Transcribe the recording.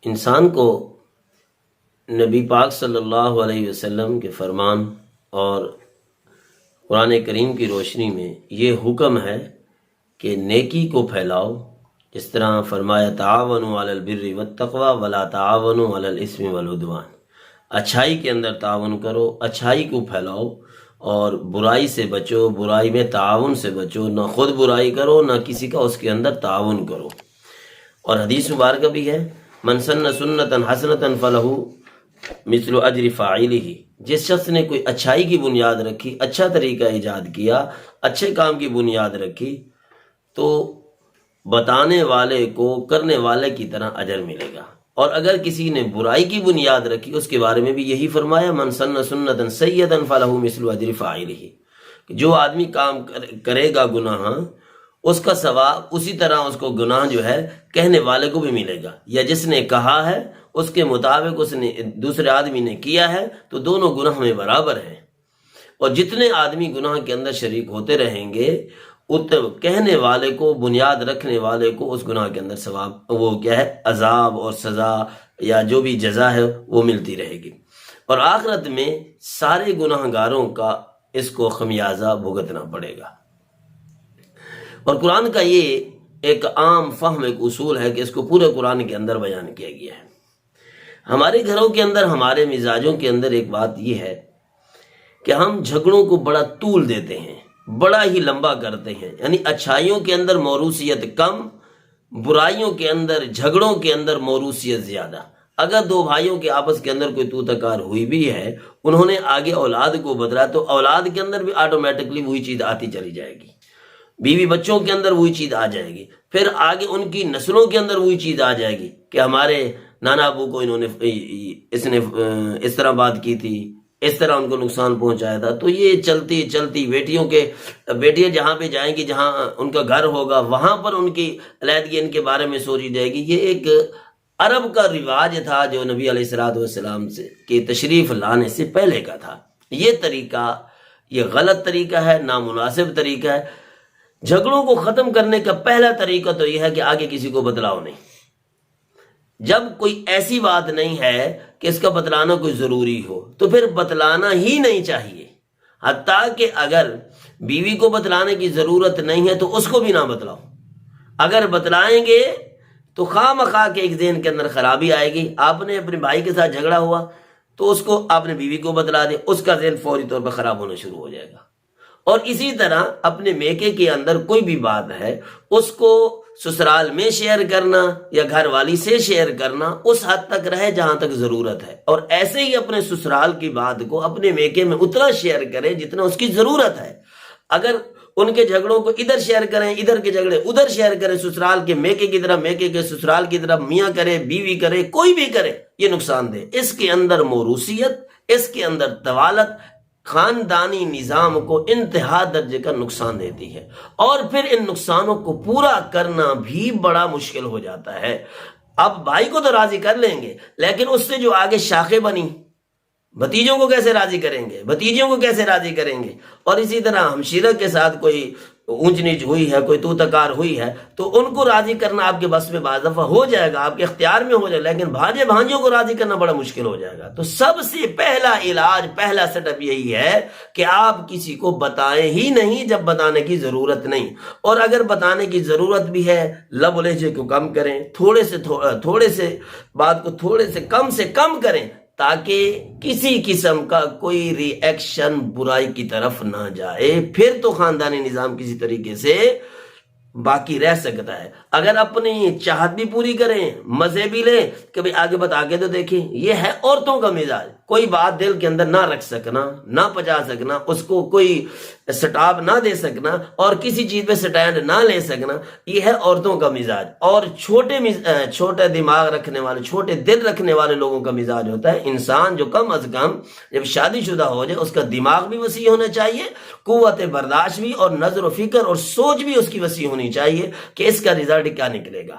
انسان کو نبی پاک صلی اللہ علیہ وسلم کے فرمان اور قرآن کریم کی روشنی میں یہ حکم ہے کہ نیکی کو پھیلاؤ، جس طرح فرمایا تعاونوا علی البر والتقوی ولا تعاونوا علی الاثم والعدوان، اچھائی کے اندر تعاون کرو، اچھائی کو پھیلاؤ اور برائی سے بچو، برائی میں تعاون سے بچو، نہ خود برائی کرو نہ کسی کا اس کے اندر تعاون کرو۔ اور حدیث مبارکہ بھی ہے من سن سنتا حسنتا فلہ مثل اجر فاعلہ، جس شخص نے کوئی اچھائی کی بنیاد رکھی، اچھا طریقہ ایجاد کیا، اچھے کام کی بنیاد رکھی، تو بتانے والے کو کرنے والے کی طرح اجر ملے گا۔ اور اگر کسی نے برائی کی بنیاد رکھی، اس کے بارے میں بھی یہی فرمایا من سن سنتا سیئتا فلہ مثل اجر فاعلہ، جو آدمی کام کرے گا گناہ، اس کا ثواب اسی طرح اس کو گناہ جو ہے کہنے والے کو بھی ملے گا، یا جس نے کہا ہے اس کے مطابق اس نے دوسرے آدمی نے کیا ہے تو دونوں گناہ میں برابر ہیں۔ اور جتنے آدمی گناہ کے اندر شریک ہوتے رہیں گے، کہنے والے کو، بنیاد رکھنے والے کو اس گناہ کے اندر ثواب، وہ کیا ہے، عذاب اور سزا یا جو بھی جزا ہے وہ ملتی رہے گی، اور آخرت میں سارے گناہ گاروں کا اس کو خمیازہ بھگتنا پڑے گا۔ اور قرآن کا یہ ایک عام فہم، ایک اصول ہے کہ اس کو پورے قرآن کے اندر بیان کیا گیا ہے۔ ہمارے گھروں کے اندر، ہمارے مزاجوں کے اندر ایک بات یہ ہے کہ ہم جھگڑوں کو بڑا طول دیتے ہیں، بڑا ہی لمبا کرتے ہیں، یعنی اچھائیوں کے اندر موروثیت کم، برائیوں کے اندر، جھگڑوں کے اندر موروثیت زیادہ۔ اگر دو بھائیوں کے آپس کے اندر کوئی تو تکار ہوئی بھی ہے، انہوں نے آگے اولاد کو بدلا، تو اولاد کے اندر بھی آٹومیٹکلی وہی چیز آتی چلی جائے گی، بیوی بچوں کے اندر وہی چیز آ جائے گی، پھر آگے ان کی نسلوں کے اندر وہی چیز آ جائے گی کہ ہمارے نانا ابو کو انہوں نے اس طرح بات کی تھی، اس طرح ان کو نقصان پہنچایا تھا۔ تو یہ چلتی چلتی بیٹیاں جہاں پہ جائیں گی، جہاں ان کا گھر ہوگا، وہاں پر ان کی علیحدگی ان کے بارے میں سوچی جائے گی۔ یہ ایک عرب کا رواج تھا جو نبی علیہ الصلوۃ والسلام سے کی تشریف لانے سے پہلے کا تھا۔ یہ طریقہ، یہ غلط طریقہ ہے، نامناسب طریقہ ہے۔ جھگڑوں کو ختم کرنے کا پہلا طریقہ تو یہ ہے کہ آگے کسی کو بتلاؤ نہیں۔ جب کوئی ایسی بات نہیں ہے کہ اس کا بتلانا کوئی ضروری ہو تو پھر بتلانا ہی نہیں چاہیے، حتیٰ کہ اگر بیوی کو بتلانے کی ضرورت نہیں ہے تو اس کو بھی نہ بتلاؤ۔ اگر بتلائیں گے تو خواہ مخواہ کے ایک ذہن کے اندر خرابی آئے گی۔ آپ نے اپنے بھائی کے ساتھ جھگڑا ہوا تو اس کو آپ نے بیوی کو بتلا دیا، اس کا ذہن فوری طور پر خراب ہونا شروع ہو جائے گا۔ اور اسی طرح اپنے میکے کے اندر کوئی بھی بات ہے، اس کو سسرال میں شیئر کرنا یا گھر والی سے شیئر کرنا اس حد تک رہے جہاں تک ضرورت ہے، اور ایسے ہی اپنے سسرال کی بات کو اپنے میکے میں اتنا شیئر کرے جتنا اس کی ضرورت ہے۔ اگر ان کے جھگڑوں کو ادھر شیئر کریں، ادھر کے جھگڑے ادھر شیئر کریں، سسرال کے میکے کی طرف، میکے کے سسرال کی طرف، میاں کرے، بیوی کرے، کوئی بھی کرے، یہ نقصان دہ۔ اس کے اندر موروثیت، اس کے اندر طوالت خاندانی نظام کو انتہا درجے کا نقصان دیتی ہے، اور پھر ان نقصانوں کو پورا کرنا بھی بڑا مشکل ہو جاتا ہے۔ اب بھائی کو تو راضی کر لیں گے، لیکن اس سے جو آگے شاخیں بنی، بھتیجوں کو کیسے راضی کریں گے، بھتیجیوں کو کیسے راضی کریں گے؟ اور اسی طرح ہمشیرہ کے ساتھ کوئی اونچ نیچ ہوئی ہے، کوئی تو تکار ہوئی ہے، تو ان کو راضی کرنا آپ کے بس میں بعض دفعہ ہو جائے گا، آپ کے اختیار میں ہو جائے گا، لیکن بھانجے بھانجیوں کو راضی کرنا بڑا مشکل ہو جائے گا۔ تو سب سے پہلا علاج، پہلا سیٹ اپ یہی ہے کہ آپ کسی کو بتائیں ہی نہیں جب بتانے کی ضرورت نہیں، اور اگر بتانے کی ضرورت بھی ہے لب و لہجے کو کم کریں، تھوڑے سے بات کو تھوڑے سے کم کریں، تاکہ کسی قسم کا کوئی ری ایکشن برائی کی طرف نہ جائے۔ پھر تو خاندانی نظام کسی طریقے سے باقی رہ سکتا ہے۔ اگر اپنی چاہت بھی پوری کریں، مزے بھی لیں، کبھی آگے بتا کے تو دیکھیں۔ یہ ہے عورتوں کا مزاج، کوئی بات دل کے اندر نہ رکھ سکنا، نہ پچا سکنا، اس کو کوئی سٹاپ نہ دے سکنا، اور کسی چیز پہ سٹینڈ نہ لے سکنا، یہ ہے عورتوں کا مزاج۔ اور چھوٹے دماغ رکھنے والے، چھوٹے دل رکھنے والے لوگوں کا مزاج ہوتا ہے انسان جو کم از کم جب شادی شدہ ہو جائے اس کا دماغ بھی وسیع ہونا چاہیے، قوت برداشت بھی، اور نظر و فکر اور سوچ بھی اس کی وسیع ہونی چاہیے کہ اس کا رزلٹ کیا نکلے گا۔